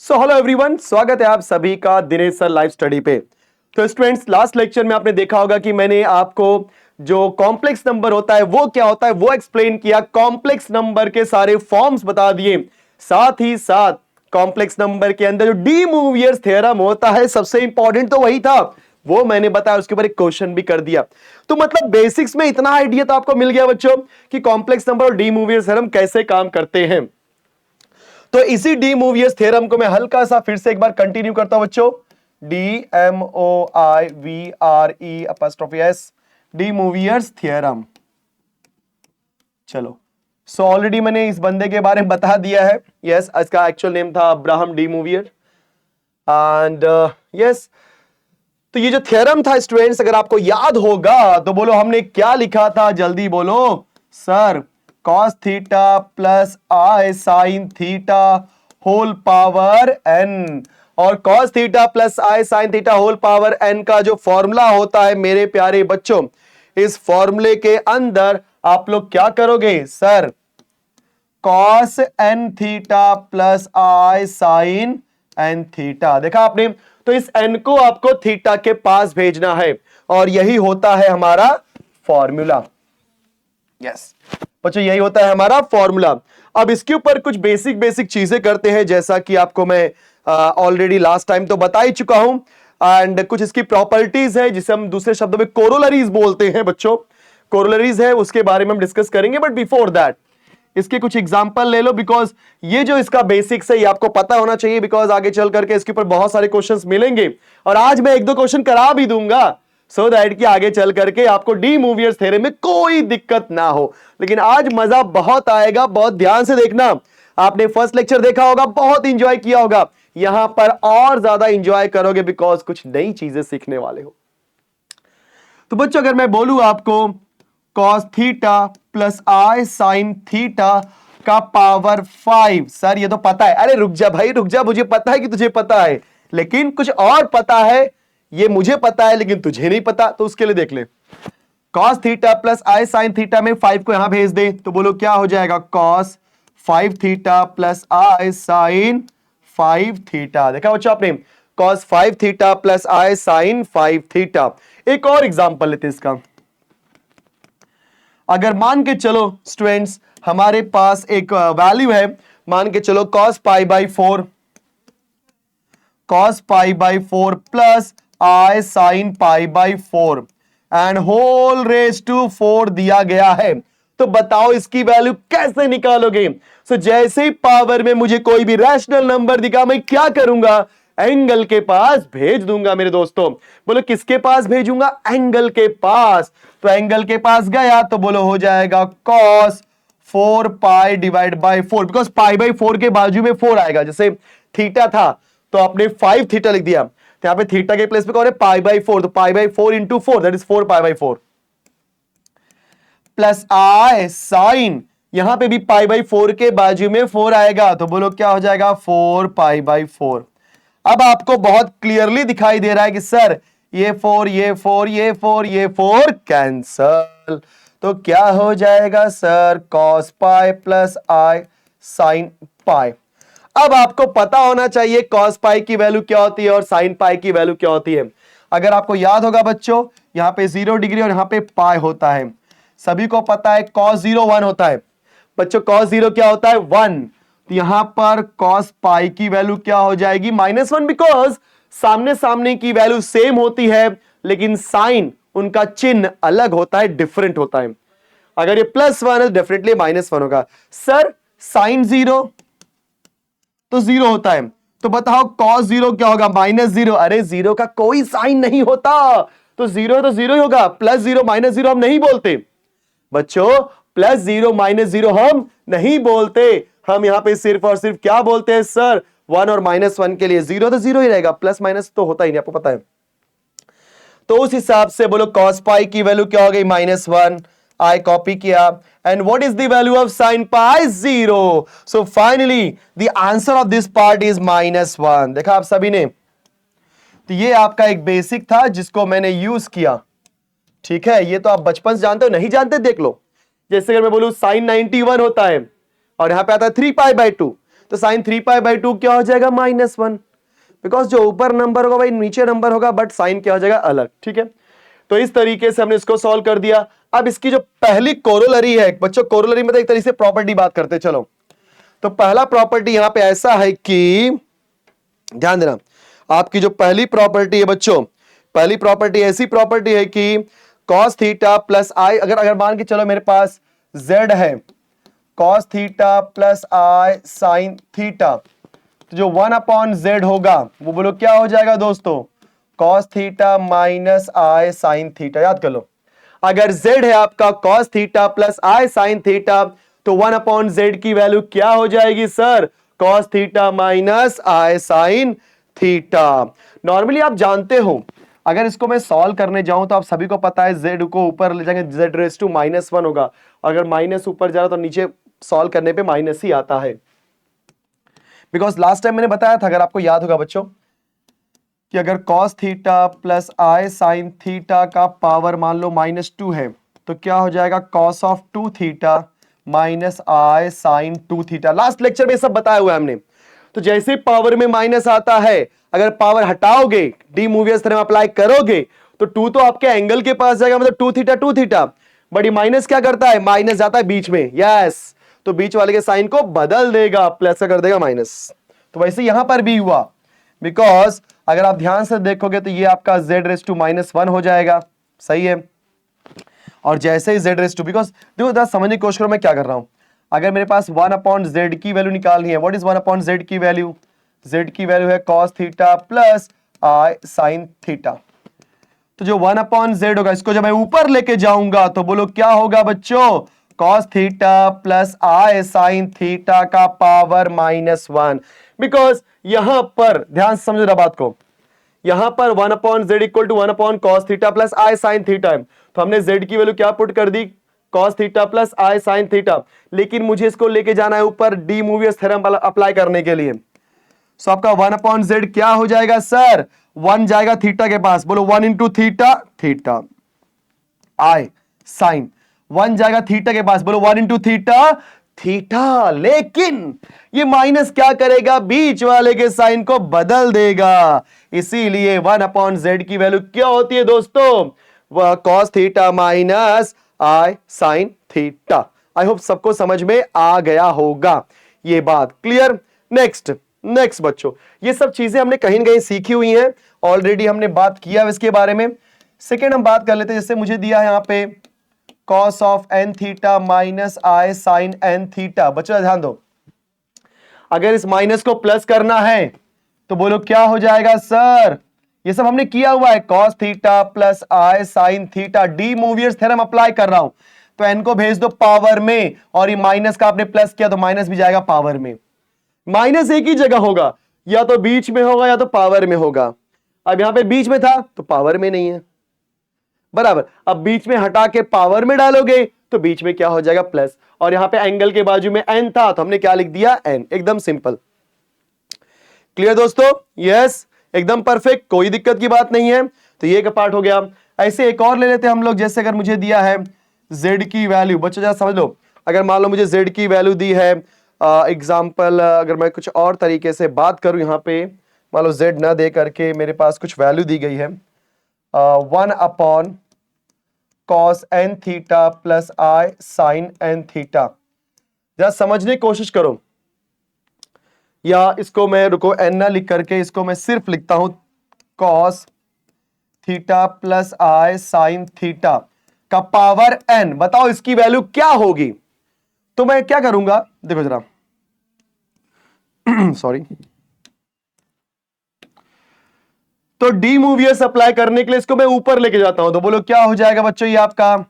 So hello everyone, स्वागत है आप सभी का दिनेश सर लाइव स्टडी पे। तो स्टूडेंट्स, लास्ट लेक्चर में आपने देखा होगा कि मैंने आपको जो कॉम्प्लेक्स नंबर होता है वो क्या होता है वो एक्सप्लेन किया, कॉम्प्लेक्स नंबर के सारे फॉर्म्स बता दिए, साथ ही साथ कॉम्प्लेक्स नंबर के अंदर जो डी मूवियर्स थ्योरम होता है सबसे इंपॉर्टेंट तो वही था, वो मैंने बताया, उसके ऊपर एक क्वेश्चन भी कर दिया। तो मतलब बेसिक्स में इतना आइडिया तो आपको मिल गया बच्चों कि कॉम्प्लेक्स नंबर और डी मूवियर्स थ्योरम कैसे काम करते हैं। तो इसी डी मूवियर्स थ्योरम को मैं हल्का सा फिर से एक बार कंटिन्यू करता हूं बच्चों। DMOIVRE De Moivre's theorem. चलो, सो ऑलरेडी मैंने इस बंदे के बारे में बता दिया है। यस, इसका एक्चुअल नेम था अब्राहम डी मूवियर। एंड यस, तो ये जो थ्योरम था स्टूडेंट्स, अगर आपको याद होगा तो बोलो हमने क्या लिखा था, जल्दी बोलो sir. cos theta plus i sine theta whole power n, और cos theta plus i sine theta whole power n का जो फॉर्मूला होता है मेरे प्यारे बच्चों, इस फॉर्मूले के अंदर आप लोग क्या करोगे sir, cos n theta plus i sine n theta. देखा आपने, तो इस n को आपको थीटा के पास भेजना है और यही होता है हमारा फॉर्मूला। यस बच्चों, यही होता है हमारा फॉर्मूला। अब इसके ऊपर कुछ बेसिक चीजें करते हैं, जैसा कि आपको मैं ऑलरेडी लास्ट टाइम तो बता ही चुका हूं। एंड कुछ इसकी प्रॉपर्टीज है जिसे हम दूसरे शब्दों में कोरोलरीज बोलते हैं बच्चों। कोरोलरीज है, उसके बारे में हम डिस्कस करेंगे, बट बिफोर दैट इसके कुछ एग्जांपल ले लो, बिकॉज ये जो इसका बेसिक्स है ये आपको पता होना चाहिए, बिकॉज आगे चल करके इसके ऊपर बहुत सारे क्वेश्चंस मिलेंगे और आज मैं एक दो क्वेश्चन करा भी दूंगा, सो दैट कि आगे चल करके आपको डी मूवियर्स थ्योरम में कोई दिक्कत ना हो। लेकिन आज मजा बहुत आएगा, बहुत ध्यान से देखना। आपने फर्स्ट लेक्चर देखा होगा, बहुत इंजॉय किया होगा, यहां पर और ज्यादा इंजॉय करोगे बिकॉज कुछ नई चीजें सीखने वाले हो। तो बच्चों, अगर मैं बोलूं आपको cos theta plus i sine theta का पावर 5, सर ये तो पता है। अरे रुक जा भाई, रुक जा, मुझे पता है कि तुझे पता है, लेकिन कुछ और पता है। ये मुझे पता है लेकिन तुझे नहीं पता, तो उसके लिए देख ले। cos theta plus i sine theta में 5 को यहां भेज दे तो बोलो क्या हो जाएगा, cos 5 theta plus i sign 5 theta. देखा बच्चों आपने, cos 5 theta plus i sign 5 theta. एक और एग्जांपल लेते हैं इसका। अगर मान के चलो स्टूडेंट्स, हमारे पास एक वैल्यू है, मान के चलो cos pi by 4, cos pi by 4 plus i sine pi by 4 and whole raise to 4 दिया गया है। तो बताओ इसकी वैल्यू कैसे निकालोगे। सो जैसे ही पावर में मुझे कोई भी रैशनल नंबर दिखा, मैं क्या करूंगा, एंगल के पास भेज दूंगा मेरे दोस्तों। बोलो किसके पास भेजूंगा, एंगल के पास। तो एंगल के पास गया तो बोलो हो जाएगा cos 4 pi divide by 4, because pi by 4 के बाजू में 4 आएगा। जैसे थीटा था तो आपने 5 थीटा लिख दिया, तो यहां पे थीटा के प्लेस पे कौन है, पाई बाई 4, तो pi by 4 into 4 that is 4 pi by 4 plus i sine, यहां पे भी पाई बाई 4 के बाजू में 4 आएगा, तो बोलो क्या हो जाएगा, 4 पाई बाई 4। अब आपको बहुत क्लियरली दिखाई दे रहा है कि सर ये 4 ये 4 ये 4 ये 4 कैंसल, तो क्या हो जाएगा sir, cos pi plus i sine पाई। अब आपको पता होना चाहिए cos पाई की वैल्यू क्या होती है और sin पाई की वैल्यू क्या होती है। अगर आपको याद होगा बच्चों, यहां पे 0 डिग्री और यहां पे पाई होता है, सभी को पता है cos 0 1 होता है। बच्चों cos 0 क्या होता है, 1, तो यहां पर cos पाई की वैल्यू क्या हो जाएगी, -1, बिकॉज सामने सामने की वैल्यू सेम होती है लेकिन साइन उनका चिन्ह अलग होता है, डिफरेंट होता है। अगर ये +1 है डेफिनेटली -1 होगा। सर साइन 0 तो 0 होता है, तो बताओ cos 0 क्या होगा, -0। अरे 0 का कोई साइन नहीं होता, तो 0 तो 0 ही होगा, +0 -0 हम नहीं बोलते बच्चों, +0 -0 हम नहीं बोलते। हम यहां पे सिर्फ और सिर्फ क्या बोलते हैं सर, 1 और -1 के लिए 0 तो 0 ही रहेगा, प्लस माइनस तो होता ही नहीं, आपको पता है। तो उस हिसाब से बोलो cos पाई की वैल्यू क्या हो गई, -1, आई कॉपी किया, and what is the value of sin pi, 0। So finally the answer of this part is -1। देखा आप सभी ने, तो ये आपका एक बेसिक था जिसको मैंने यूज किया, ठीक है। ये तो आप बचपन से जानते हो, नहीं जानते देख लो। जैसे अगर मैं बोलूं sin 91 होता है और यहां पे आता है 3 पाई बाई 2, तो साइन 3π/2 क्या हो जाएगा -1, बिकॉज जो ऊपर नंबर होगा भाई नीचे नंबर होगा, बट साइन क्या हो जाएगा अलग। ठीक है, तो इस तरीके से हमने इसको सॉल्व कर दिया। अब इसकी जो पहली कोरोलरी है बच्चों, कोरोलरी में एक तरीके से प्रॉपर्टी बात करते हैं। चलो, तो पहला प्रॉपर्टी यहां पे ऐसा है कि ध्यान देना, आपकी जो पहली प्रॉपर्टी है बच्चों, पहली प्रॉपर्टी ऐसी प्रॉपर्टी है कि cos थीटा प्लस आई, अगर मान के चलो मेरे पास z है cos theta plus i sine theta, तो जो 1/z होगा वो बोलो क्या हो जाएगा दोस्तों, cos theta minus i sine theta. याद कर लो, अगर z है आपका cos theta plus i sine theta, तो 1/z की वैल्यू क्या हो जाएगी sir, cos theta minus i sine theta. Normally आप जानते हो, अगर इसको मैं सॉल्व करने जाऊं तो आप सभी को पता है z को ऊपर ले जाएंगे z रेस टू -1 होगा, अगर माइनस ऊपर जा रहा तो नीचे सॉल्व करने पे माइनस ही आता है। बिकॉज लास्ट टाइम मैंने बताया था, अगर आपको याद होगा बच्चों, कि अगर cos theta plus i sine theta का पावर मान लो -2 है, तो क्या हो जाएगा cos of 2 theta minus i sine 2 theta. Last lecture में सब बताया हुआ है हमने। तो जैसे पावर में माइनस आता है, अगर power हटाओगे, D Moivre's theorem apply करोगे, तो 2 तो आपके एंगल के पास जाएगा, मतलब 2 थीटा, बट ये माइनस क्या करता है, माइनस जाता है बीच में, यस, तो बीच वाले के साइन को बदल देगा, प्लस का कर देगा माइनस। तो वैसे यहां पर भी हुआ, बिकॉज अगर आप ध्यान से देखोगे तो ये आपका z रेस टू -1 हो जाएगा, सही है। और जैसे ही z रेस टू, बिकॉज देखो जरा समझने की कोशिश करो मैं क्या कर रहा हूं। अगर मेरे पास 1/z की वैल्यू निकालनी है, व्हाट इज 1/z की वैल्यू, z की वैल्यू है cos theta plus i sine theta. तो जो 1/z होगा, इसको जब मैं ऊपर लेके जाऊंगा तो बोलो क्या होगा बच्चों, cos theta plus i sine theta का पावर -1। बिकॉज यहां पर ध्यान से समझो बात को, यहां पर 1/z equal to 1/cos theta plus i sine theta है, तो हमने z की वैल्यू क्या पुट कर दी, cos theta plus i sine theta. लेकिन मुझे इसको लेके जाना है ऊपर डी मूवियर्स थ्योरम अप्लाई करने के लिए। सो आपका 1/z क्या हो जाएगा सर, 1 जाएगा थीटा के पास, बोलो 1 इंटू थीटा, थीटा आई साइन, 1 जाएगा थीटा के पास, बोलो 1 इंटू थीटा, थीटा। लेकिन ये माइनस क्या करेगा, बीच वाले के साइन को बदल देगा, इसीलिए 1/z की वैल्यू क्या होती है दोस्तों, वह cos theta minus i sine theta. I hope सबको समझ में आ गया होगा ये बात, क्लियर। नेक्स्ट बच्चों, ये सब चीजें हमने कहीं ना कहीं सीखी हुई हैं, ऑलरेडी हमने बात किया इसके बारे में। सेकेंड हम बात कर लेते हैं, जैसे मुझे दिया है यहां पे cos of n theta minus i sine n theta. बच्चों ध्यान दो, अगर इस माइनस को प्लस करना है तो बोलो क्या हो जाएगा सर, ये सब हमने किया हुआ है, cos theta plus i sine theta, De Moivre's theorem apply कर रहा हूं, तो n को भेज दो पावर में, और ये माइनस का आपने प्लस किया तो माइनस भी जाएगा पावर में। माइनस एक ही जगह होगा, या तो बीच में होगा या तो पावर में होगा। अब यहां पे बीच में था तो पावर में नहीं है, बराबर। अब बीच में हटा के पावर में डालोगे तो बीच में क्या हो जाएगा, प्लस, और यहां पे एंगल के बाजू में n था तो हमने क्या लिख दिया, n। एकदम सिंपल, क्लियर दोस्तों, यस, एकदम परफेक्ट, कोई दिक्कत की बात नहीं है। तो ये का पार्ट हो गया। ऐसे एक और ले लेते हैं हम लोग, जैसे अगर मुझे दिया है z की वैल्यू, बच्चों जरा समझ लो, अगर मान लो मुझे z की वैल्यू दी है, एग्जाम्पल अगर मैं कुछ और तरीके से बात करूं, यहां पे मान लो z ना दे करके मेरे पास कुछ वैल्यू दी गई है, 1/cos n theta plus i sine n theta. जरा समझने की कोशिश करो, या इसको मैं रुको n ना लिख करके इसको मैं सिर्फ लिखता हूं cos theta plus i sine theta का पावर n। बताओ इसकी वैल्यू क्या होगी। तो मैं क्या करूंगा, देखो जरा सॉरी, तो डी मूवियर्स अप्लाई करने के लिए इसको मैं ऊपर लेके जाता हूं, तो बोलो क्या हो जाएगा बच्चों, ये आपका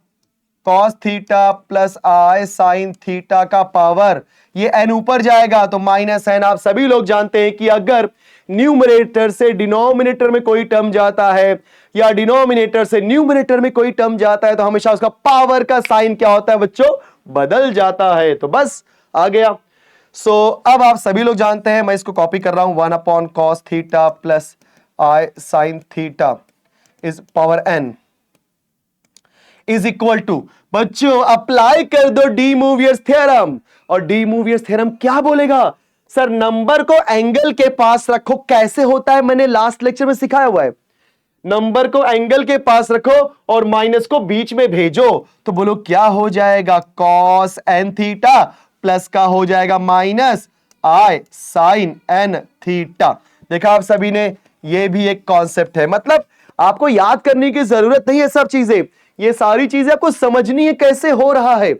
cos theta plus i sine theta का पावर, ये n ऊपर जाएगा तो माइनस n। आप सभी लोग जानते हैं कि अगर न्यूमरेटर से डिनोमिनेटर में कोई टर्म जाता है, या डिनोमिनेटर से न्यूमरेटर में कोई टर्म जाता है, तो हमेशा उसका पावर का साइन क्या होता है बच्चों, बदल जाता है। तो बस आ गया। सो अब आप सभी लोग जानते हैं, मैं इसको कॉपी कर रहा हूं, 1/cos theta plus i sine theta is power n is equal to, बच्चों अप्लाई कर दो डी मूवियर्स थ्योरम। और डी मूवियर्स थ्योरम क्या बोलेगा, सर नंबर को एंगल के पास रखो, कैसे होता है मैंने लास्ट लेक्चर में सिखाया हुआ है। नंबर को एंगल के पास रखो और माइनस को बीच में भेजो, तो बोलो क्या हो जाएगा, कॉस एन थीटा प्लस का हो जाएगा minus i sine n theta. देखा आप सभी ने, ये भी एक कॉन्सेप्ट है, मतलब आपको याद करने की जरूरत नहीं है सब चीजें, ये सारी चीजें आपको समझनी है कैसे हो रहा है।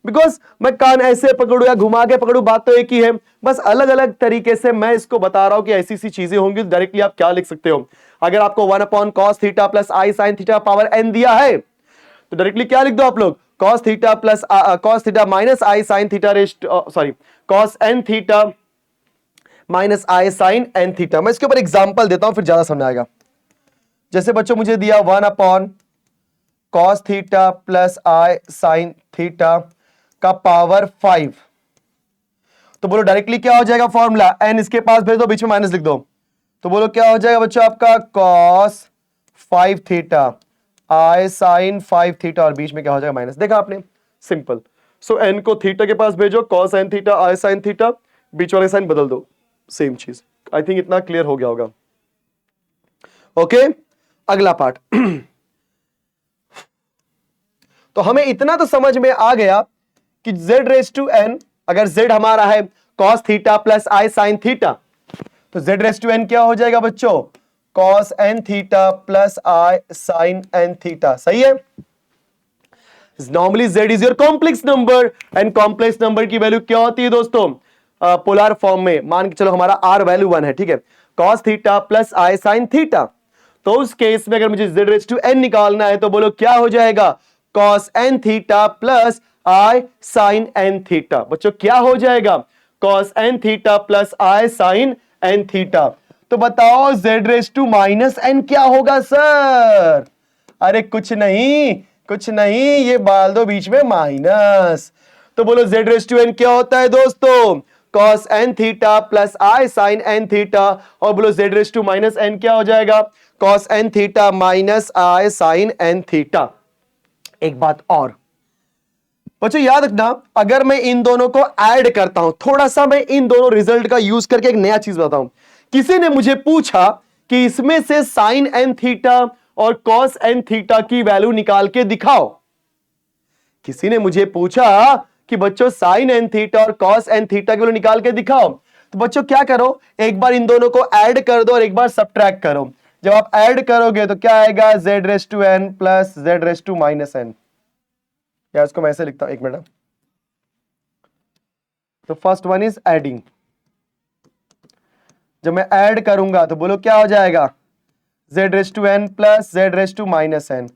बिकॉज मैं कान ऐसे पकड़ू या घुमा के पकड़ू, बात तो एक ही है, बस अलग अलग तरीके से मैं इसको बता रहा हूं कि ऐसी सी चीजें होंगी। डायरेक्टली आप क्या लिख सकते हो, अगर आपको 1/cos theta plus i sine theta power n दिया है तो डायरेक्टली क्या लिख दो आप लोग, cos theta plus cos theta minus i sine theta sorry cos n theta minus i sine n theta. मैं इसके ऊपर एग्जांपल देता हूं फिर ज्यादा समझ आएगा। जैसे बच्चों मुझे दिया 1/cos theta plus i sine theta का पावर 5, तो बोलो डायरेक्टली क्या हो जाएगा फॉर्मूला, n इसके पास भेज दो, बीच में माइनस लिख दो, तो बोलो क्या हो जाएगा बच्चों आपका cos 5 थीटा आई साइन 5 थीटा और बीच में क्या हो जाएगा माइनस। देखा आपने, सिंपल। सो n को थीटा के पास भेजो, cos n थीटा आई साइन थीटा, बीच वाले साइन बदल दो, सेम चीज। आई थिंक इतना क्लियर हो गया होगा। ओके अगला पार्ट। तो हमें इतना तो समझ में आ गया कि z रेज टू n, अगर z हमारा है cos theta plus i sine theta, तो z रेज टू n क्या हो जाएगा बच्चों, cos n theta plus i sine n theta. सही है। Normally z is your complex number, and complex number की वैल्यू क्या होती है दोस्तों, पोलर फॉर्म में। मान के चलो हमारा r वैल्यू 1 है, ठीक है, cos theta plus i sine theta, तो उस केस में अगर मुझे z रेज टू n निकालना है तो बोलो क्या हो जाएगा, cos n theta plus i sine n theta. बच्चों क्या हो जाएगा, cos n theta plus i sine n theta. तो बताओ z raise to minus n क्या होगा सर, अरे कुछ नहीं कुछ नहीं, ये डाल दो बीच में माइनस, तो बोलो z रेज टू n क्या होता है दोस्तों, cos n theta plus i sine n theta, और बोलो z raise to minus n क्या हो जाएगा, cos n theta minus i sine n theta. एक बात और बच्चों याद रखना, अगर मैं इन दोनों को ऐड करता हूं, थोड़ा सा मैं इन दोनों रिजल्ट का यूज करके एक नया चीज बताऊं। किसी ने मुझे पूछा कि इसमें से साइन एन थीटा और कॉस एन थीटा की वैल्यू निकाल के दिखाओ। किसी ने मुझे पूछा कि बच्चों साइन एन थीटा और कॉस एन थीटा की वैल्यू निकाल के दिखाओ, तो बच्चों क्या करो, एक बार इन दोनों को ऐड कर दो और एक बार सब्ट्रैक्ट करो। जब आप ऐड करोगे तो क्या आएगा, z raise to n plus z raise to minus n, या इसको मैं ऐसे लिखता हूं, एक मिनट। तो फर्स्ट वन इज एडिंग, जब मैं ऐड करूंगा तो बोलो क्या हो जाएगा, z raise to n plus z raise to minus n।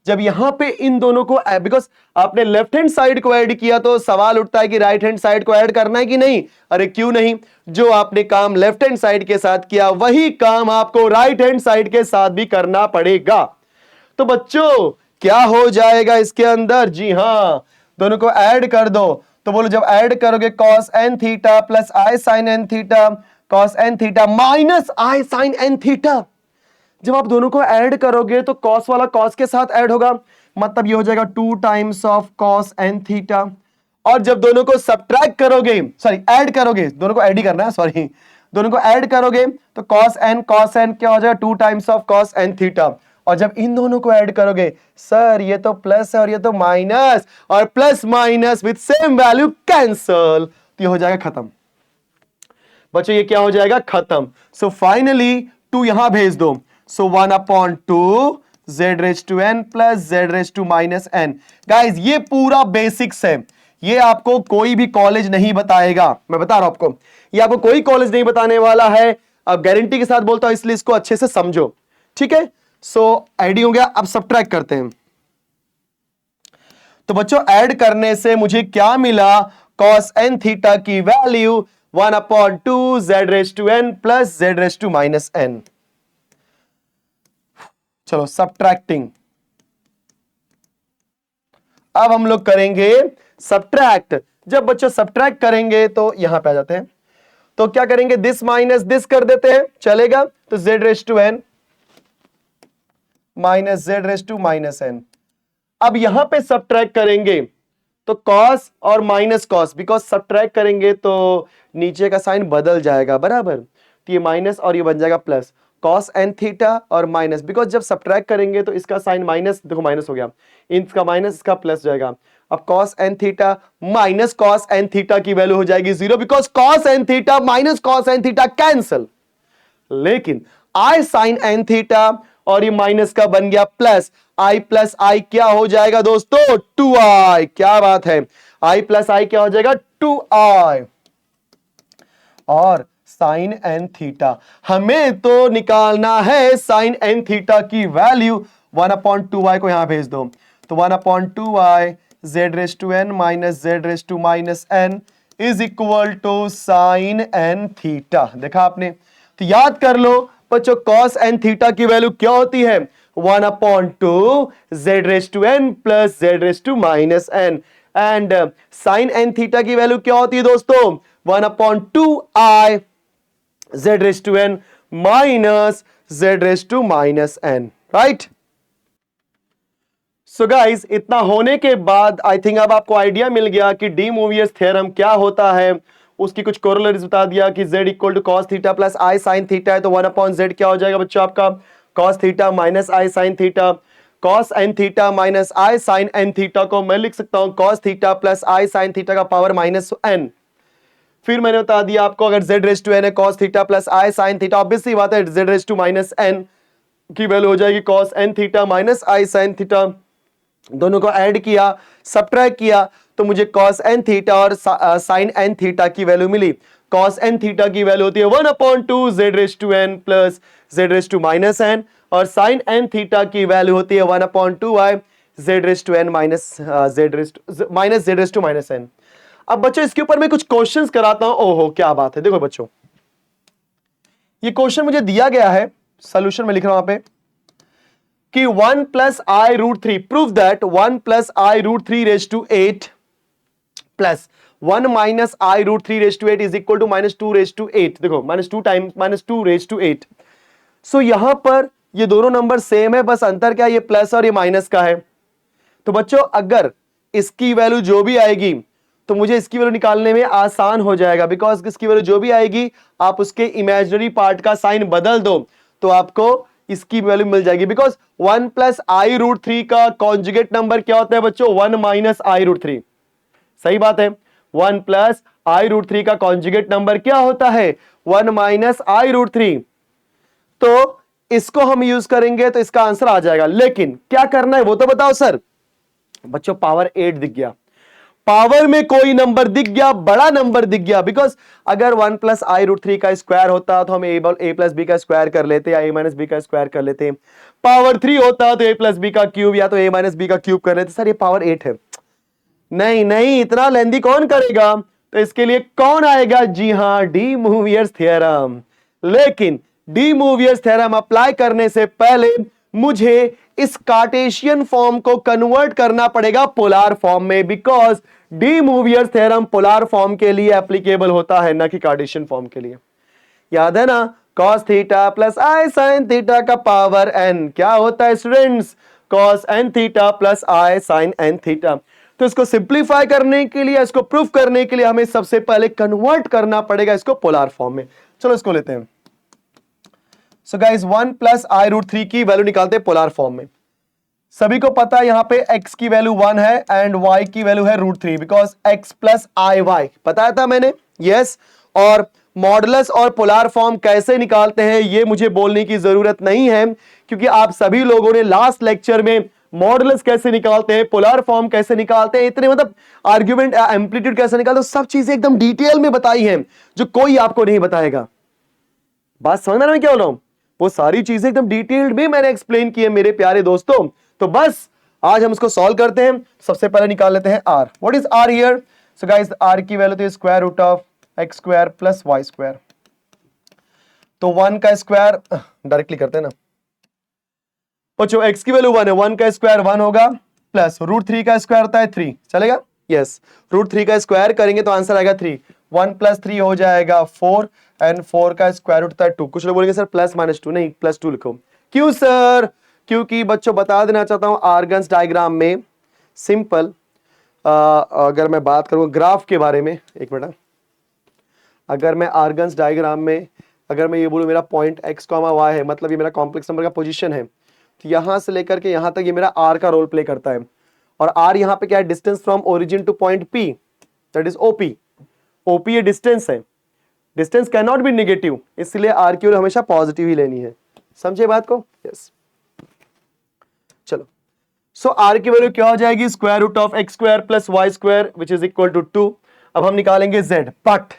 जब यहां पे इन दोनों को, बिकॉज आपने लेफ्ट हैंड साइड को ऐड किया तो सवाल उठता है कि राइट हैंड साइड को ऐड करना है कि नहीं। अरे क्यों नहीं, जो आपने काम लेफ्ट हैंड साइड के साथ किया वही काम आपको राइट हैंड साइड के साथ भी करना पड़ेगा। तो बच्चों क्या हो जाएगा इसके अंदर, जी हां दोनों को ऐड कर दो, तो बोलो जब ऐड करोगे cos n theta plus i sine n theta, cos n theta minus i sine n theta. जब आप दोनों को ऐड करोगे तो cos वाला cos के साथ ऐड होगा, मतलब ये हो जाएगा 2 times of cos n theta. और जब दोनों को सब्ट्रैक्ट करोगे, सॉरी ऐड करोगे, दोनों को ऐड ही करना है, सॉरी, दोनों को ऐड करोगे तो cos n क्या हो जाएगा, 2 times of cos n theta. और जब इन दोनों को ऐड करोगे, सर ये तो प्लस है और ये तो माइनस, और plus minus with same value cancel, तो ये हो जाएगा खत्म। बच्चों ये क्या हो जाएगा, खत्म। सो फाइनली 2 यहां भेज दो, so 1/2 z raise to n plus z raise to minus n। Guys ये पूरा बेसिक्स है, ये आपको कोई भी कॉलेज नहीं बताएगा, मैं बता रहा हूं आपको, ये आपको कोई कॉलेज नहीं बताने वाला है, अब गारंटी के साथ बोलता हूं, इसलिए इसको अच्छे से समझो, ठीक है। सो आईडी हो गया, अब सब्ट्रैक्ट करते हैं। तो बच्चों ऐड करने से मुझे क्या मिला, cos n थीटा की value 1/2 z raise to n plus z raise to minus n। चलो सब्ट्रैक्टिंग, अब हम लोग करेंगे सब्ट्रैक्ट। जब बच्चों सब्ट्रैक्ट करेंगे तो यहां पे आ जाते हैं, तो क्या करेंगे, दिस माइनस दिस कर देते हैं, चलेगा, तो z raise to n minus z raise to minus n। अब यहां पे सब्ट्रैक्ट करेंगे तो कॉस और माइनस कॉस, बिकॉज सब्ट्रैक्ट करेंगे तो नीचे का साइन बदल जाएगा, बराबर। तो ये माइनस और ये बन जाएगा प्लस, कॉस एन थीटा और माइनस, बिकॉज जब सब्ट्रैक्ट करेंगे तो इसका साइन माइनस, देखो माइनस हो गया, इसका माइनस इसका प्लस जाएगा। अब cos n theta minus cos n theta की वैल्यू हो जाएगी 0, because cos n theta minus cos n theta cancel. लेकिन आई साइन एन थीटा और ये माइनस का बन गया प्लस, आई प्लस आई क्या हो जाएगा दोस्तों, 2i। क्या बात है, आई प्लस आई क्या हो जाएगा, 2i। और साइन एन थीटा, हमें तो निकालना है साइन एन थीटा की वैल्यू, 1/2i को यहां भेज दो, तो 1/2i z raise to n minus z raise to minus n is equal to sine n theta. देखा आपने, तो याद कर लो बच्चों, कॉस एन थीटा की वैल्यू क्या होती है, 1/2 z raise to n plus z raise to minus n, and sine n theta की वैल्यू क्या होती है दोस्तों, 1/2i z raise to n minus z raise to minus n, right. So guys, इतना होने के बाद आई थिंक अब आपको आइडिया मिल गया कि डी मूवियर्स थ्योरम क्या होता है, उसकी कुछ कोरोलरीज बता दिया कि z equal to cos theta plus i sine theta है, तो 1/z क्या हो जाएगा बच्चों आपका, cos theta minus i sine theta, cos n theta minus i sine n theta को मैं लिख सकता हूं cos theta plus i sine theta का पावर माइनस n। फिर मैंने बता दिया आपको, अगर z रेस टू n है cos theta plus i sine theta, obviously बात है z raise to minus n की वैल्यू हो जाएगी cos n theta minus i sine theta. दोनों को ऐड किया, सब्ट्रैक्ट किया, तो मुझे कॉस एन थीटा और साइन एन थीटा की वैल्यू मिली। कॉस एन थीटा की वैल्यू होती है 1/2 z raise to n plus z raise to minus n, और साइन एन थीटा की वैल्यू होती है 1/2i z raise to n minus z raise to minus n। अब बच्चों इसके ऊपर मैं कुछ क्वेश्चंस कराता हूं। ओहो क्या बात है, देखो बच्चों ये क्वेश्चन मुझे दिया गया है, सॉल्यूशन में लिख रहा हूं वहां पे कि 1 plus i root three, prove that 1 plus i root three raise to 8 plus 1 minus i root three raise to 8 is equal to -2 raise to 8। देखो -2 टाइम्स -2 रेस टू 8। सो यहां पर ये दोनों नंबर सेम है, बस अंतर क्या है, ये प्लस और ये माइनस का है। तो बच्चों अगर इसकी वैल्यू जो भी आएगी तो मुझे इसकी वैल्यू निकालने में आसान हो जाएगा, बिकॉज इसकी वैल्यू जो भी आएगी आप उसके इमेजिनरी पार्ट का साइन बदल दो तो आपको इसकी वैल्यू मिल जाएगी। Because 1 plus i root three का कॉन्जुगेट नंबर क्या होता है बच्चों, 1 माइनस आई रूट थ्री। सही बात है, 1 प्लस आई रूट थ्री का कॉन्जुगेट नंबर क्या होता है, 1 माइनस आई रूट थ्री। तो इसको हम यूज करेंगे तो इसका आंसर आ जाएगा, लेकिन क्या करना है वो तो बताओ सर। बच्चों पावर 8 दिख गया, पावर में कोई नंबर दिख गया, बड़ा नंबर दिख गया। बिकॉज अगर 1 प्लस आई रूट थ्री का स्क्वायर होता तो हम ए प्लस बी का स्क्वायर कर लेते या ए माइनस बी का स्क्वायर कर लेते। पावर 3 होता तो ए प्लस बी का क्यूब या तो ए माइनस बी का क्यूब कर लेते। सर ये पावर 8 है, नहीं नहीं इतना लेंदी कौन करेगा, तो इसके लिए कौन आएगा, जी हां डी मूवियर्स थ्योरम। लेकिन डी मूवियर्स थ्योरम अप्लाई करने से पहले मुझे इस कार्टेशियन फॉर्म को कन्वर्ट करना पड़ेगा पोलार फॉर्म में, because De Moivre's theorem polar form के लिए एप्लीकेबल होता है, ना कि कार्टेशियन फॉर्म के लिए। याद है ना, cos theta plus i sine theta का पावर n क्या होता है students, cos n theta plus i sine n theta. तो इसको सिंप्लीफाई करने के लिए, इसको प्रूफ करने के लिए हमें सबसे पहले कन्वर्ट करना पड़ेगा इसको पोलार फॉर्म में। चलो इसको लेते हैं। So guys 1 plus i root three की वैल्यू निकालते हैं पोलार फॉर्म में। सभी को पता है यहां पे x की वैल्यू 1 है एंड y की वैल्यू है √3, because x plus i y बताया था मैंने, यस। और मॉडुलस और पोलार फॉर्म कैसे निकालते हैं ये मुझे बोलने की जरूरत नहीं है, क्योंकि आप सभी लोगों ने लास्ट लेक्चर में मॉडुलस कैसे निकालते हैं, पोलार फॉर्म कैसे निकालते हैं, इतने मतलब आर्ग्यूमेंट एम्पलीट्यूड कैसे निकालते हैं, सब चीजें एकदम डिटेल में बताई हैं जो कोई आपको नहीं बताएगा। बात समझ में क्या बोल रहा हूं, वो सारी चीजें एकदम डिटेल्ड में मैंने एक्सप्लेन की है मेरे प्यारे दोस्तों। तो बस आज हम इसको सॉल्व करते हैं। सबसे पहले निकाल लेते हैं r। What is r here, so guys r की वैल्यू तो square root of x square plus y square. तो 1 का स्क्वायर डायरेक्टली करते हैं ना बच्चों, x की वैल्यू 1 है, 1 का स्क्वायर 1 होगा प्लस √3 का स्क्वायर होता है 3, चलेगा, यस। √3 का स्क्वायर करेंगे तो आंसर आएगा 3, 1 प्लस 3 हो जाएगा 4 एंड 4 का स्क्वायर रूट होता है 2। कुछ लोग बोलेंगे सर प्लस माइनस 2, नहीं प्लस 2 लिखो। क्यों सर, क्योंकि बच्चों बता देना चाहता हूं आर्गन्स डायग्राम में सिंपल अगर मैं बात करूँ ग्राफ के बारे में, एक मिनट, अगर मैं आर्गन्स डायग्राम में अगर मैं ये बोलूँ मेरा पॉइंट x, y है, मतलब ये मेरा कॉम्प्लेक्स नंबर का पोजीशन है, तो यहां से लेकर के यहां तक ये मेरा r का रोल प्ले करता है। और r यहाँ पे क्या है? Distance from origin two point p, that is OP। OP ये डिस्टेंस है, distance can not be negative, इसलिए r की वैल्यू हमेशा पॉजिटिव ही लेनी है। समझे बात को? यस। चलो, सो r की वैल्यू क्या हो जाएगी? Square root of x square plus y square which is equal to 2। अब हम निकालेंगे z, बट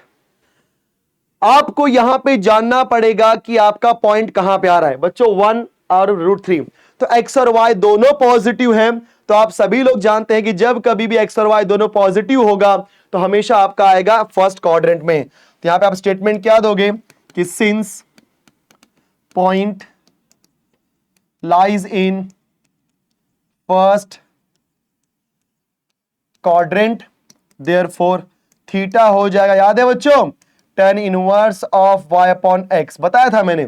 आपको यहां पे जानना पड़ेगा कि आपका पॉइंट कहां पे आ रहा है बच्चों, 1 और √3। तो x और y दोनों पॉजिटिव हैं, तो आप सभी लोग जानते हैं कि जब कभी भी x और y दोनों पॉजिटिव होगा तो हमेशा आपका आएगा फर्स्ट क्वाड्रेंट में। तो यहां पे आप स्टेटमेंट क्या दोगे कि since point lies in first quadrant therefore theta हो जाएगा, याद है बच्चों, tan inverse of y upon x, बताया था मैंने।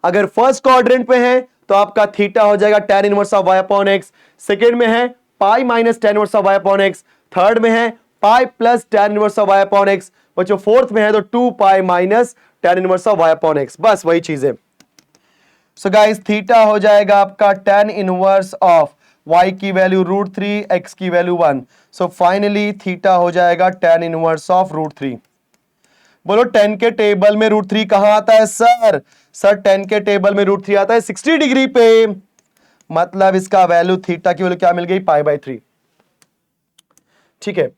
अगर फर्स्ट क्वाड्रेंट में है तो आपका थीटा हो जाएगा tan inverse of y upon x, second में है pi minus tan inverse of y upon x, third में है pi plus tan inverse of y upon x, बच्चों फोर्थ में है तो 2 pi minus tan inverse of y upon x, बस वही चीज है। सो गाइस थीटा हो जाएगा आपका tan इनवर्स ऑफ y की वैल्यू √3, x की वैल्यू 1। सो फाइनली थीटा हो जाएगा tan इनवर्स ऑफ √3। बोलो 10 के टेबल में √3 कहां आता है सर? सर 10 के टेबल में √3 आता है 60 डिग्री पे, मतलब इसका वैल्यू थीटा की वैल्यू क्या मिल गई? π/3। ठीक है,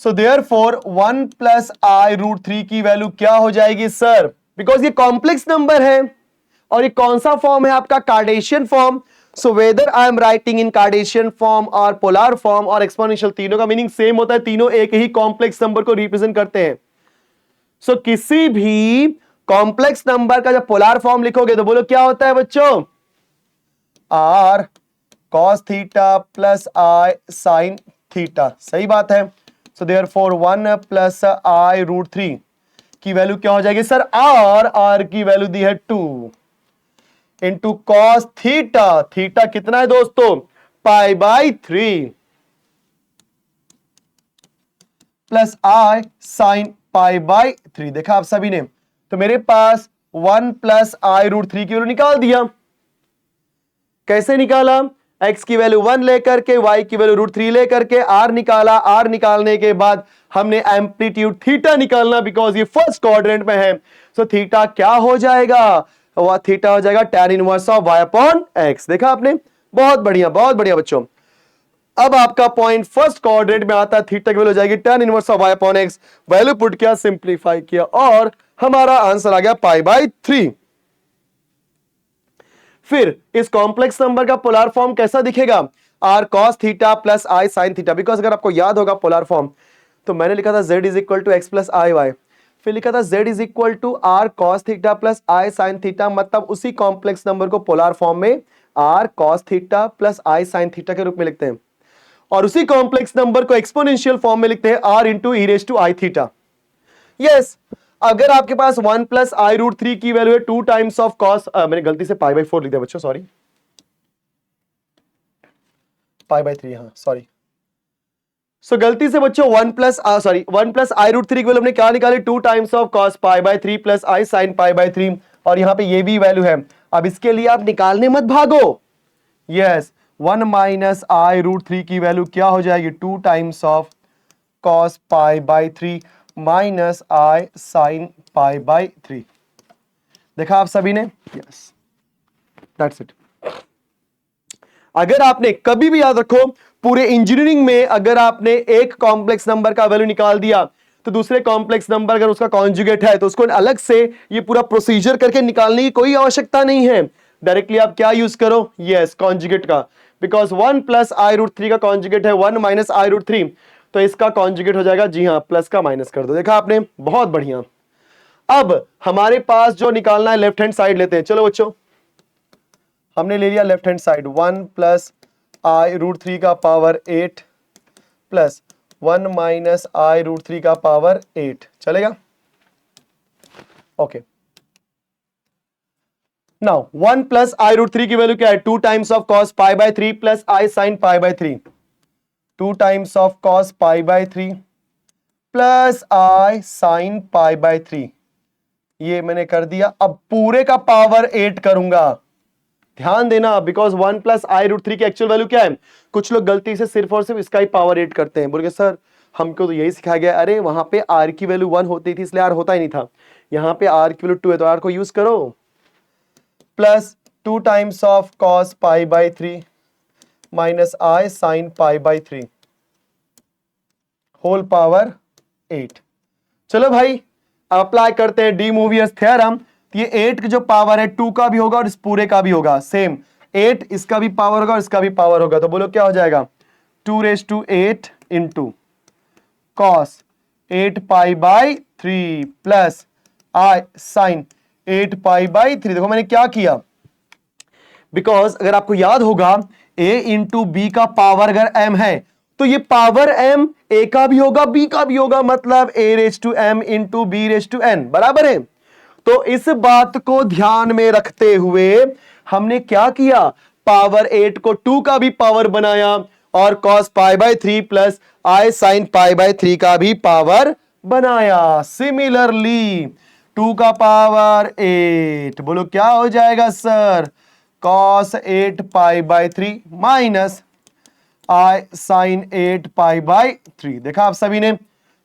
सो देयरफॉर 1 प्लस i √3 की वैल्यू क्या हो जाएगी सर? बिकॉज ये कॉम्प्लेक्स नंबर है और ये कौन सा फॉर्म है आपका? Cartesian form. So whether I am writing in Cartesian form और पोलर फॉर्म और एक्सपोनेंशियल, तीनों का मीनिंग सेम होता है, तीनों एक ही कॉम्प्लेक्स नंबर को रिप्रेजेंट करते हैं। सो किसी भी कॉम्प्लेक्स नंबर का जब पोलर फॉर्म लिखोगे तो बोलो क्या होता है बच्चों? r cos theta plus i sin theta, सही बात है। सो देयरफॉर 1 प्लस i √3 की वैल्यू क्या हो जाएगी सर? r की वैल्यू दी है 2 इंटू कॉस थीटा, थीटा कितना है दोस्तों? π/3 प्लस i साइन π/3। देखा आप सभी ने, तो मेरे पास 1 प्लस i √3 की वैल्यू निकाल दिया। कैसे निकाला? x की वैल्यू 1 लेकर के, y की वैल्यू √3 लेकर के r निकाला। r निकालने के बाद हमने एम्पलीट्यूड थीटा निकालना, बिकॉज ये फर्स्ट क्वाड्रेंट में है। सो थीटा क्या हो जाएगा? वह थीटा हो जाएगा tan inverse of y upon x। देखा आपने, बहुत बढ़िया बच्चों। अब आपका पॉइंट फर्स्ट क्वाड्रेंट में आता है, थीटा की वैल्यू हो जाएगी tan inverse of y upon x, value put किया, सिंप्लीफाई किया और हमारा आंसर आ गया π/3। फिर इस कॉम्प्लेक्स नंबर का पोलर फॉर्म कैसा दिखेगा? r cos theta plus i sin theta, because अगर आपको याद होगा पोलर फॉर्म तो मैंने लिखा था z is equal to x plus i y, फिर लिखा था z is equal to r cos theta plus i sin theta, मतलब उसी कॉम्प्लेक्स नंबर को पोलर फॉर्म में r cos theta plus i sin theta के रूप में लिखते हैं, और उसी कॉम्प्लेक्स नंबर को एक्सपोनेंशियल फॉर्म में लिखते हैं r into e raise to i theta. Yes, अगर आपके पास 1 प्लस i √3 की वैल्यू है 2 टाइम्स ऑफ कॉस, मैंने गलती से π/4 लिख दिया बच्चों, सॉरी, π/3, हाँ सॉरी। सो गलती से बच्चों 1 प्लस i √3 की वैल्यू हमने क्या निकाली? 2 times of cos π/3 plus i sin π/3, और यहां पे ये भी वैल्यू है। अब इसके लिए आप निकालने मत भागो। यस, 1 माइनस i √3 की वैल्यू क्या हो जाएगी? 2 times of cos π/3 minus i sin π/3। देखा आप सभी ने? Yes, that's it. अगर आपने कभी भी, याद रखो, पूरे इंजीनियरिंग में अगर आपने एक कॉम्प्लेक्स नंबर का वैल्यू निकाल दिया तो दूसरे कॉम्प्लेक्स नंबर अगर उसका कॉन्जुगेट है तो उसको अलग से ये पूरा प्रोसीजर करके निकालने की कोई आवश्यकता नहीं है। डायरेक्टली आप क्या यूज करो? यस, कॉन्जुगेट का, बिकॉज 1 प्लस i √3 का कॉन्जुगेट है 1 माइनस i √3, तो इसका कॉन्जुगेट हो जाएगा, जी हां, प्लस का माइनस कर दो। देखा आपने, बहुत बढ़िया। अब हमारे पास जो निकालना है लेफ्ट हैंड साइड लेते हैं। चलो बच्चों, हमने ले लिया left hand side, 1 plus i √3 का पावर 8 प्लस 1 माइनस i √3 का पावर 8, चलेगा? Okay, now 1 plus i root three की वैल्यू क्या है? 2 times of cos pi by 3 plus i sine pi by 3, 2 times of cos pi by 3 plus i sine pi by 3। ये मैंने कर दिया। अब पूरे का पावर 8 करूंगा। ध्यान देना, because 1 plus i root three की एक्चुअल वैल्यू क्या है? कुछ लोग गलती से सिर्फ और सिर्फ इसका ही पावर 8 करते हैं, बोल के सर हमको तो यही सिखाया गया। अरे वहां पे आर की वैल्यू 1 होती थी इसलिए आर होता ही नहीं था। यहां पे आर की वैल्यू 2 है तो आर को यूज करो। Plus 2 times of cos pi by 3 minus i sine pi by 3 whole power 8। चलो भाई अप्लाई करते हैं डी मूवियर्स थ्योरम। ये 8 की जो पावर है 2 का भी होगा और इस पूरे का भी होगा। सेम 8 इसका भी पावर होगा और इसका भी पावर होगा। तो बोलो क्या हो जाएगा? 2⁸ into cos 8 pi by 3 plus i sine 8 pi by 3। देखो मैंने क्या किया, बिकॉज अगर आपको याद होगा a इंटू बी का पावर अगर m है तो ये पावर m a का भी होगा b का भी होगा, मतलब a⁻m इंटू b⁻n बराबर है। तो इस बात को ध्यान में रखते हुए हमने क्या किया, पावर 8 को 2 का भी पावर बनाया और cos pi by 3 plus i sine pi by 3 का भी पावर बनाया। सिमिलरली 2 का पावर 8, बोलो क्या हो जाएगा sir? cos 8 pi by 3 minus i sine 8 pi by 3। देखा आप सभी ने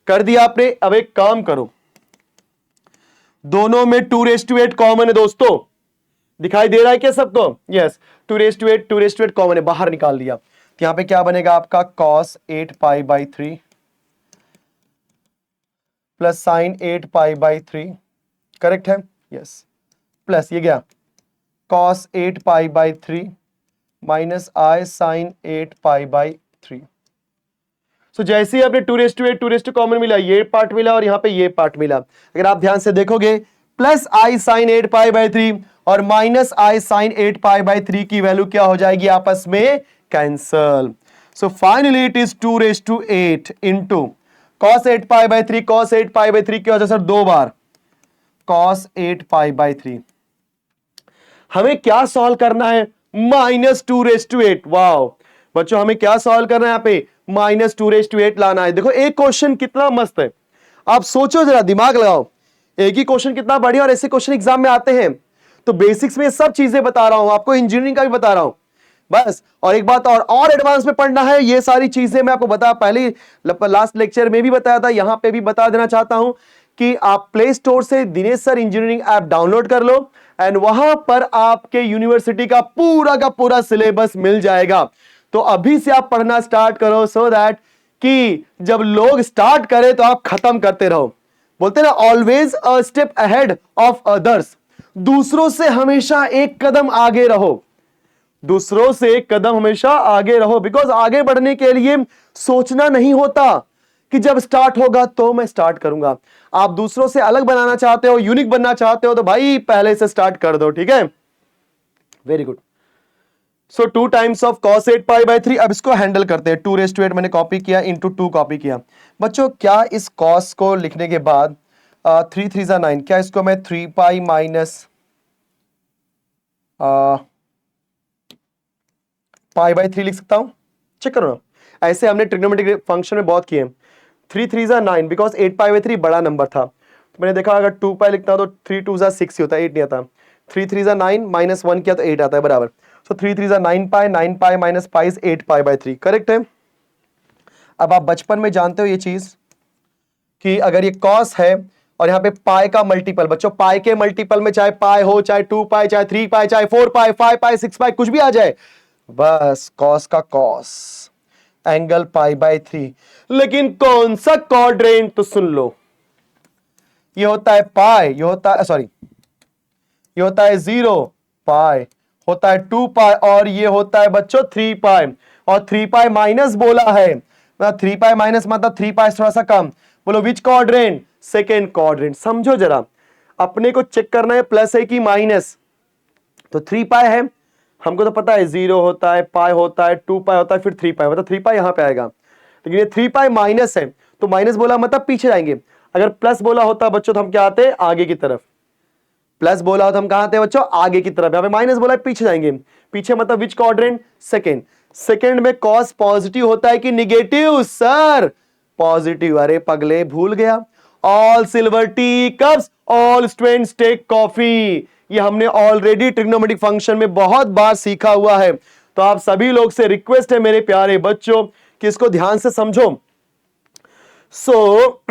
कर दिया आपने। अब एक काम करो, दोनों में 2⁸8 कॉमन है दोस्तों, दिखाई दे रहा है क्या सबको? यस, 2⁸8 कॉमन है, बाहर निकाल दिया। तो यहां पे क्या बनेगा आपका? cos 8 pi by 3 plus sine 8 pi by 3, correct है? यस, प्लस ये गया cos 8 pi by 3 minus i sine 8 pi by 3। So जैसे ही आपने 2⁸8 कॉमन मिला, ये पार्ट मिला और यहां पे ये पार्ट मिला। अगर आप ध्यान से देखोगे plus i sine 8 pi by 3 और minus i sine 8 pi by 3 की वैल्यू क्या हो जाएगी? आपस में cancel. So finally it is 2⁸8 into cos 8 pi by 3। cos 8 pi by 3 क्या हो जाए सर? 2 बार cos 8 पाई बाय 3। हमें क्या सॉल्व करना है? -2⁸8। वाओ बच्चों, हमें क्या सॉल्व करना है? यहाँ पे -2⁸8 लाना है। देखो एक क्वेश्चन कितना मस्त है, आप सोचो जरा, दिमाग लगाओ। एक ही क्वेश्चन कितना बढ़िया, और ऐसे क्वेश्चन एग्जाम में आते हैं। तो बेसिक्स में सब चीजें बता रहा हूं आपको, इंजीनियरिंग का भी बता रहा हूं बस। और एक बात और एडवांस में पढ़ना है, ये सारी चीजें मैं आपको बता, पहले लास्ट लेक्चर में भी बताया था, यहां पे भी बता देना चाहता हूं कि आप प्ले स्टोर से Dinesh sir engineering app download कर लो एंड वहां पर आपके यूनिवर्सिटी का पूरा सिलेबस मिल जाएगा। तो अभी से आप पढ़ना स्टार्ट करो, सो दैट कि जब लोग स्टार्ट करें तो आप खत्म करते रहो। बोलते ना, always a step ahead of others. दूसरों से हमेशा एक कदम आगे रहो, दूसरों से एक कदम हमेशा आगे रहो। बिकॉज आगे बढ़ने के लिए सोचना नहीं होता कि जब स्टार्ट होगा तो मैं स्टार्ट करूंगा। आप दूसरों से अलग बनाना चाहते हो, यूनिक बनना चाहते हो, तो भाई पहले से स्टार्ट कर दो, ठीक है? Very good. So 2 times of cos 8 pi by 3। अब इसको हैंडल करते हैं। 2⁸8 मैंने कॉपी किया, इंटू 2 कॉपी किया। बच्चों क्या इस cos को लिखने के बाद 3 3 9, क्या इसको मैं 3 पाई माइनस पाई बाय 3 लिख सकता हूं? चेक करो ना, ऐसे हमने ट्रिग्नोमेट्रिक फंक्शन में बहुत किए। 3 3 9, बिकॉज 8 पाई बाय 3 बड़ा नंबर था। तो मैंने देखा अगर 2 पाई लिखता हूं तो 3 2 6 ही होता है, 8 नहीं आता। 3 3 9 माइनस 1 किया तो 8 आता है, बराबर। सो 3 3 9 pi minus pi is 8 pi by 3, correct है? अब आप बचपन में जानते हो ये चीज कि अगर ये cos है और यहाँ पे पाई का मल्टीपल, बच्चों पाई के मल्टीपल में चाहे पाई हो, चाहे 2 पाई, चाहे 3 पाई, चाहे 4 पाई, 5 पाई, 6 पाई, कुछ भी आ जाए, बस cos का cos एंगल पाई बाय 3। लेकिन कौन सा क्वाड्रेंट? तो सुन लो, ये होता है पाई, ये होता है सॉरी, ये होता है 0 पाई, होता है 2 पाई, और ये होता है बच्चों 3 पाई। और 3 पाई माइनस बोला है, 3 पाई माइनस मतलब 3 पाई थोड़ा सा कम। बोलो विच क्वाड्रेंट? Second quadrant. समझो जरा, अपने को चेक करना है प्लस है कि माइनस। तो 3 पाई है, हमको तो पता है 0 होता है, पाई होता है, 2 पाई होता है, फिर 3 पाई होता है। 3 पाई यहां पे आएगा, लेकिन ये 3 पाई माइनस है, तो माइनस बोला मतलब पीछे जाएंगे। अगर प्लस बोला होता बच्चों तो हम क्या आते? आगे की तरफ। प्लस बोला हो तो हम कहां थे बच्चों, आगे की तरफ। यहां पे माइनस बोला है, पीछे जाएंगे। पीछे मतलब विच क्वाड्रेंट, सेकंड। सेकंड में कॉस पॉजिटिव होता है कि निगेटिव, सर पॉजिटिव। अरे पगले भूल गया। All silver tea cups, all students take coffee, ये हमने ऑलरेडी ट्रिग्नोमेट्रिक फंक्शन में बहुत बार सीखा हुआ है। तो आप सभी लोग से रिक्वेस्ट है मेरे प्यारे बच्चों कि इसको ध्यान से समझो। सो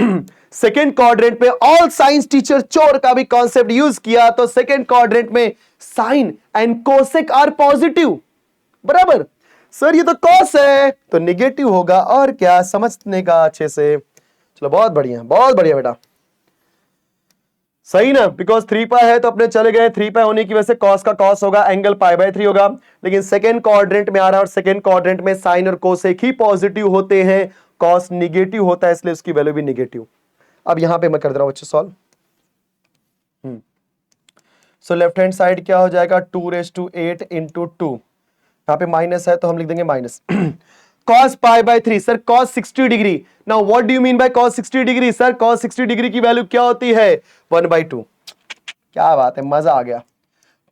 सेकेंड क्वाड्रेंट में ऑल साइंस टीचर चोर का भी कॉन्सेप्ट यूज किया, तो सेकेंड क्वाड्रेंट में sine and cosec are positive, बराबर। सर ये तो कॉस है तो निगेटिव होगा, और क्या समझने का अच्छे से। चलो बहुत बढ़िया, बहुत बढ़िया बेटा, सही ना। बिकॉज 3 पाई है तो अपने चले गए, 3 पाई होने की वजह से कॉस का कॉस होगा, एंगल पाई बाय 3 होगा। लेकिन सेकेंड क्वाड्रेंट में आ रहा है, और सेकेंड क्वाड्रेंट में साइन और कोसेक ही पॉजिटिव होते हैं, कॉस निगेटिव होता है, इसलिए उसकी वैल्यू भी निगेटिव। अब यहां पे मैं कर दे रहा हूं बच्चों सॉल्व। सो लेफ्ट हैंड साइड क्या हो जाएगा, 2�8 इंटू 2, यहां पे माइनस है तो हम लिख देंगे minus cos pi by 3, sir cos 60 degree. Now what do you mean by cos 60 degree, sir cos 60 degree की वैल्यू क्या होती है, 1/2। क्या बात है, मजा आ गया।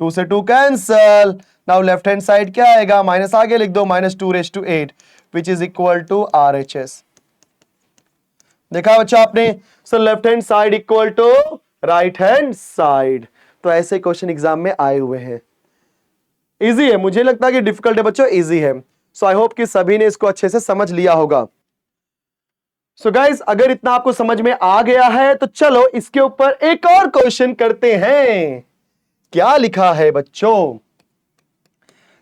2 से 2 cancel. Now left hand side क्या आएगा, माइनस आगे लिख दो, -2�8 which is equal to RHS। देखा बच्चा आपने, so left hand side equal to right hand side. तो ऐसे क्वेश्चन एग्जाम में आए हुए हैं। इजी है, मुझे लगता है कि डिफिकल्ट है बच्चों, इजी है। सो आई होप कि सभी ने इसको अच्छे से समझ लिया होगा। सो गाइस, अगर इतना आपको समझ में आ गया है तो चलो इसके ऊपर एक और क्वेश्चन करते हैं। क्या लिखा है बच्चों,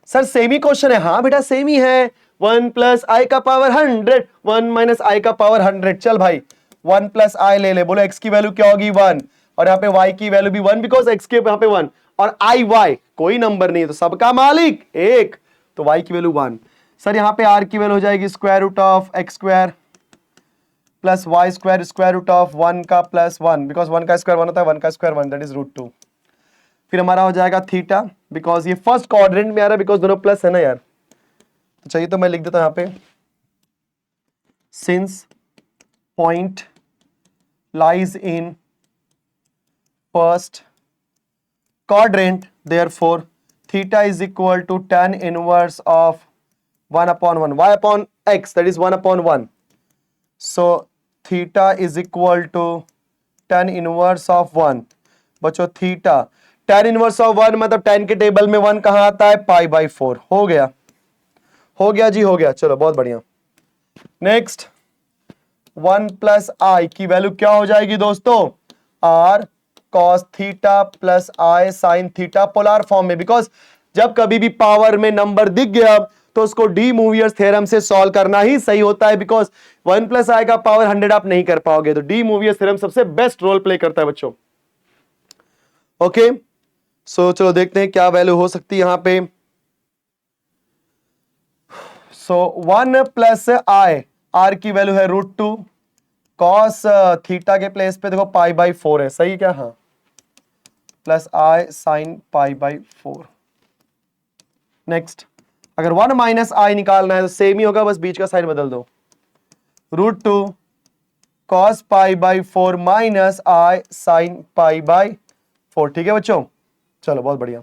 सर सेम ही क्वेश्चन है। हाँ बेटा सेम ही है, 1 प्लस आई का पावर 100, 1 माइनस आई का पावर 100। चल भाई 1 प्लस आई ले ले, बोलो एक्स की वैल्यू क्या होगी 1, और यहाँ पे वाई की वैल्यू भी 1, बिकॉज एक्स के यहाँ पे 1 और आई वाई कोई नंबर नहीं है तो सबका मालिक एक, तो वाई की वैल्यू 1। सर यहाँ पे आर की वैल्यू हो जाएगी square root of x square plus y square, square root of 1 का प्लस 1, बिकॉज 1 का स्क्वायर 1 होता है, 1 का स्क्वायर 1, दैट इज √2। फिर हमारा हो जाएगा थीटा, बिकॉज ये फर्स्ट क्वाड्रेंट में आ रहा है, बिकॉज दोनों प्लस है ना यार। तो चाहिए तो मैं लिख देता हूं यहां पे, since point lies in first quadrant therefore theta is equal to tan inverse of 1/1 y upon x, that is 1/1। So theta is equal to tan inverse of 1। बच्चों थीटा tan इनवर्स ऑफ 1 मतलब tan के table में 1 कहां आता है, π/4। हो गया, हो गया जी, हो गया। चलो बहुत बढ़िया। नेक्स्ट 1 प्लस आई की वैल्यू क्या हो जाएगी दोस्तों, r cos theta plus i sine theta, polar form में। बिकॉज जब कभी भी पावर में नंबर दिख गया तो उसको डी मूवियर्स थ्योरम से सॉल्व करना ही सही होता है, बिकॉज 1 प्लस आई का पावर 100 आप नहीं कर पाओगे, तो डी मूवियर्स थ्योरम सबसे बेस्ट रोल प्ले करता है बच्चों। ओके सो चलो देखते हैं क्या वैल्यू हो सकती है यहां पे। सो 1 प्लस आई, आर की वैल्यू है √2, कॉस थीटा के प्लेस पे देखो π/4 है, सही क्या, हाँ, प्लस आई साइन π/4। नेक्स्ट अगर 1 माइनस आई निकालना है तो सेम ही होगा, बस बीच का साइन बदल दो, √2 कॉस π/4 माइनस आई साइन π/4। ठीक है बच्चों, चलो बहुत बढ़िया।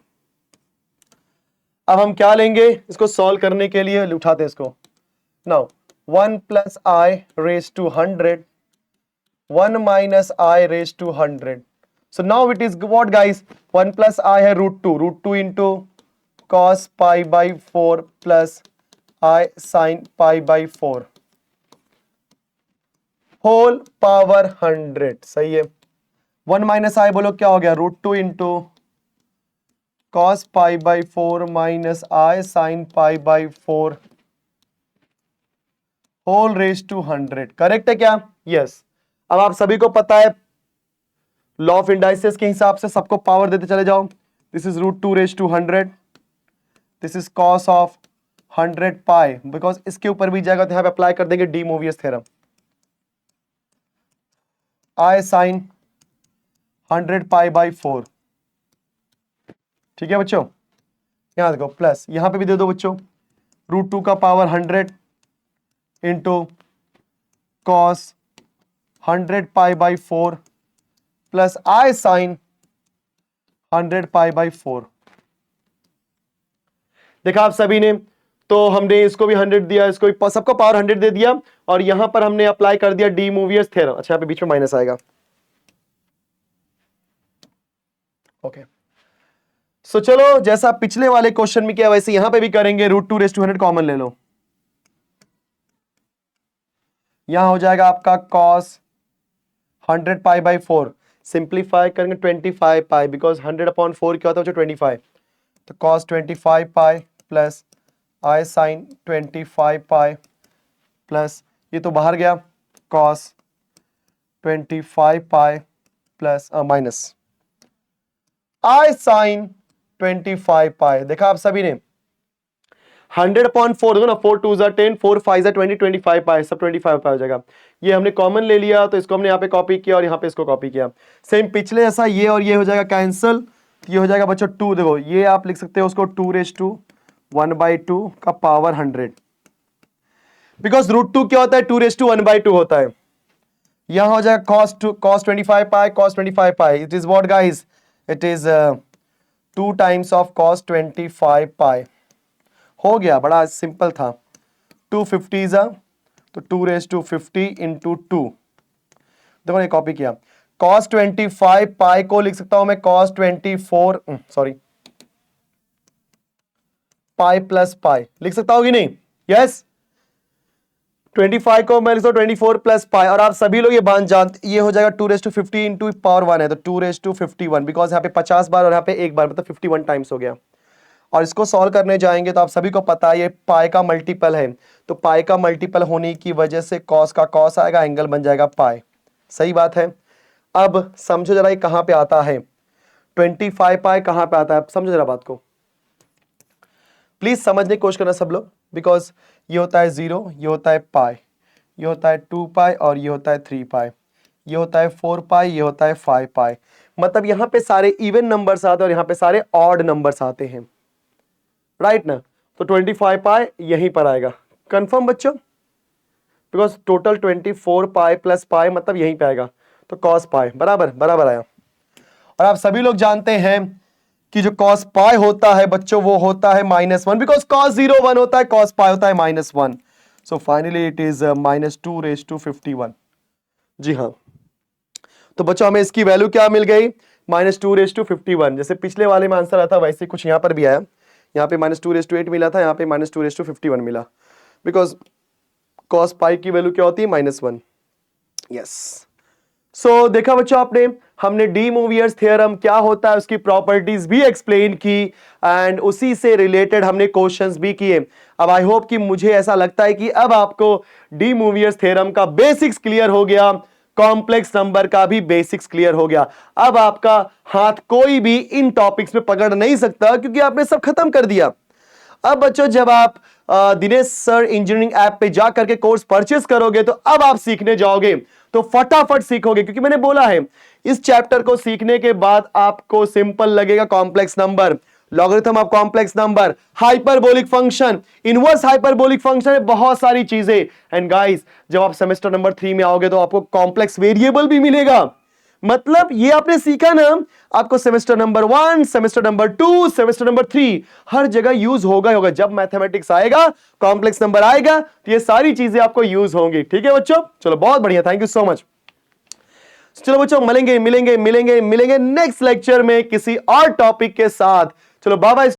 अब हम क्या लेंगे इसको सॉल्व करने के लिए, उठाते हैं इसको। Now 1 plus i raise to 100, 1 minus i raise to 100। So now it is what guys, 1 plus i है √2 into cos π/4 plus i sine π/4 whole power 100। सही है, 1 माइनस आई बोलो क्या हो गया, √2 into cos π/4 minus i sine π/4 whole raise to 100। Correct है क्या, yes. अब आप सभी को पता है लॉ ऑफ इंडाइसेस के हिसाब से सबको पावर देते चले जाओ। This is √2 raise to 100, this is cos of 100 pi, because इसके ऊपर भी जाएगा तो यहां पे अप्लाई कर देंगे डी मूवियस थ्योरम, आई साइन 100 π/4। ठीक है बच्चों, यहां देखो प्लस, यहां पे भी दे दो बच्चों, √2 का power 100 into cos 100 π/4 plus i sign 100π/4। देखा आप सभी ने, तो हमने इसको भी 100 दिया, इसको भी, सबको पावर 100 दे दिया, और यहां पर हमने अप्लाई कर दिया डी मूवियर्स थ्योरम। अच्छा, यहाँ पे बीच में माइनस आएगा। ओके, सो चलो, जैसा पिछले वाले क्वेश्चन में किया वैसे यहां पे भी करेंगे। √2⁻100 कॉमन ले लो, यहां हो जाएगा आपका cos 100π/4। सिंप्लीफाई करेंगे 25π, बिकॉज 100/4 क्या होता है 25। तो cos 25π plus i sin 25π plus, ये तो बाहर गया, cos 25π plus minus i sin 25π। देखा आप सभी ने, 100/4 देखो ना, 4 2 10, 4 5 20, 25π, सब 25π हो जाएगा। ये हमने कॉमन ले लिया, तो इसको हमने यहाँ पे कॉपी किया और यहाँ पे इसको कॉपी किया। सेम पिछले जैसा, ये और ये हो जाएगा कैंसिल, ये हो जाएगा बच्चों 2। देखो ये आप लिख सकते हो उसको 2⁻1/2 का पावर 100, बिकॉज √2 क्या होता है, 2⁻1/2 होता है। यहां हो जाएगा cos 25π, cos 25π, it is what guys, it is 2 times of cos 25π। हो गया, बड़ा सिंपल था। 250 तो 2⁻50 इंटू 2। देखो ये कॉपी किया, cos 25π को लिख सकता हूं मैं cos 24, sorry, pi plus pi लिख सकता हूं कि नहीं? यस, 25 को मैं लिख सकता हूं 24 प्लस पाई, और आप सभी लोग ये बात जानते, ये हो जाएगा 2⁻50 इंटू पावर 1 है, तो 2⁻51, बिकॉज यहाँ पे 50 बार और यहाँ पे एक बार, मतलब 51 टाइम्स हो गया। और इसको सॉल्व करने जाएंगे तो आप सभी को पता है ये पाई का मल्टीपल है, तो पाई का मल्टीपल होने की वजह से कॉस का कॉस आएगा, एंगल बन जाएगा पाई। सही बात है। अब समझो जरा ये कहां पे आता है, 25π कहां पे आता है, समझो जरा बात को, प्लीज समझने की कोशिश करना सब लोग, बिकॉज ये होता है 0, ये होता है पाई, ये होता है 2π और ये होता है 3π, ये होता है 4π, ये होता है 5π। मतलब यहां पे सारे इवन नंबर्स आते हैं और यहां पे सारे ऑड नंबर्स आते हैं, राइट ना? तो 25π यहीं पर आएगा, कंफर्म बच्चों, बिकॉज टोटल 24π प्लस पाई मतलब यहीं पे आएगा, तो cos पाई बराबर बराबर आया। और आप सभी लोग जानते हैं कि जो cos पाई होता है बच्चों वो होता है -1, बिकॉज cos 0 1 होता है, cos पाई होता है -1। सो फाइनली इट इज -2⁻51। जी हाँ, तो बच्चों हमें इसकी वैल्यू क्या मिल गई, -2⁻51। जैसे पिछले वाले में आंसर आया था वैसे कुछ यहां पर भी आया, यहाँ पे -2�8 मिला था, यहाँ पे -2⁻51 मिला, बिकॉज cos पाई की वैल्यू क्या होती है, -1। यस, सो देखा बच्चों आपने, हमने डी मूवियर्स थ्योरम क्या होता है उसकी प्रॉपर्टीज भी एक्सप्लेन की, एंड उसी से रिलेटेड हमने क्वेश्चंस भी किए। अब आई होप कि मुझे ऐसा लगता है कि अब आपको डी मूवियर्स थ्योरम का बेसिक्स क्लियर हो गया, कॉम्प्लेक्स नंबर का भी बेसिक्स क्लियर हो गया। अब आपका हाथ कोई भी इन टॉपिक्स में पकड़ नहीं सकता, क्योंकि आपने सब खत्म कर दिया। अब बच्चों जब आप दिनेश सर इंजीनियरिंग ऐप पे जा करके कोर्स परचेस करोगे, तो अब आप सीखने जाओगे तो फटाफट सीखोगे, क्योंकि मैंने बोला है इस चैप्टर को सीखने के बाद आपको सिंपल लगेगा complex number, logarithm of complex number, hyperbolic function, inverse hyperbolic function, बहुत सारी चीजें। एंड गाइस जब आप सेमेस्टर नंबर 3 में आओगे तो आपको कॉम्प्लेक्स वेरिएबल भी मिलेगा। मतलब ये आपने सीखा ना, आपको semester number 1, semester number 2, semester number 3 हर जगह यूज होगा ही होगा। जब मैथमेटिक्स आएगा, कॉम्प्लेक्स नंबर आएगा, तो ये सारी चीजें आपको यूज होंगी। ठीक है बच्चों, चलो बहुत बढ़िया, थैंक यू सो मच। चलो बच्चों मिलेंगे नेक्स्ट लेक्चर में किसी और टॉपिक के साथ। चलो बाय बाय।